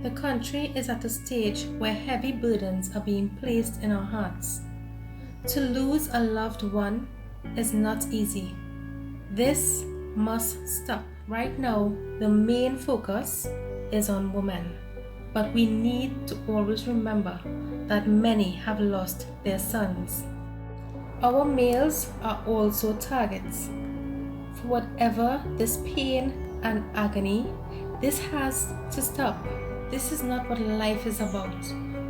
The country is at a stage where heavy burdens are being placed in our hearts. To lose a loved one is not easy. This must stop. Right now, the main focus is on women, but we need to always remember that many have lost their sons. Our males are also targets. For whatever this pain and agony, this has to stop. This is not what life is about.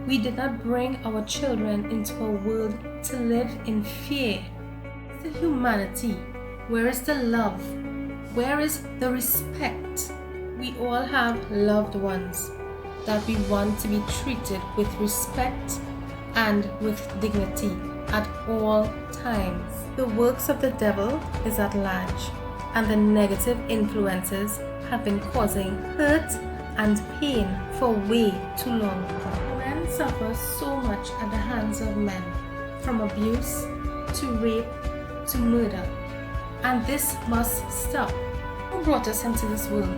We did not bring our children into a world to live in fear. Where's the humanity? Where is the love? Where is the respect? We all have loved ones that we want to be treated with respect and with dignity at all times. The works of the devil is at large, and the negative influences have been causing hurt and pain for way too long. Women suffer so much at the hands of men, from abuse to rape to murder, and this must stop. Who brought us into this world?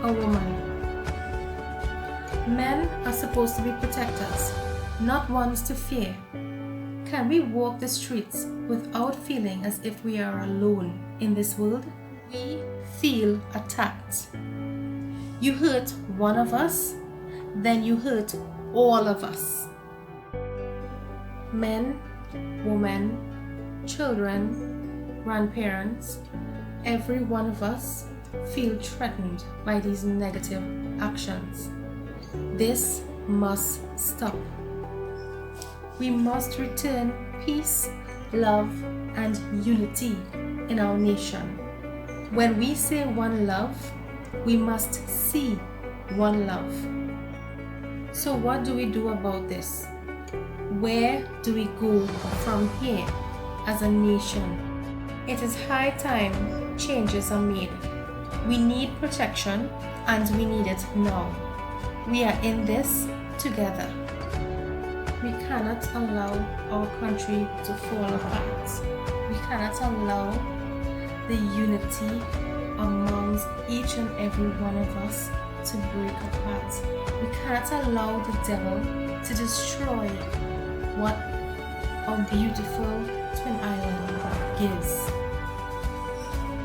A woman. Men are supposed to be protectors, not ones to fear. Can we walk the streets without feeling as if we are alone in this world? We feel attacked. You hurt one of us, then you hurt all of us. Men, women, children, grandparents, every one of us feel threatened by these negative actions. This must stop. We must return peace, love, and unity in our nation. When we say one love, we must see one love. So what do we do about this? Where do we go from here as a nation? It is high time changes are made. We need protection, and we need it now. We are in this together. We cannot allow our country to fall apart. We cannot allow the unity amongst each and every one of us to break apart. We cannot allow the devil to destroy what our beautiful Twin Island gives.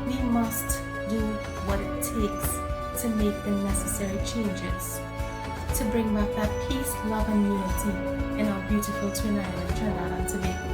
We must do what it takes to make the necessary changes to bring back that peace, love, and unity in our beautiful Twin Island, Trinidad and Tobago.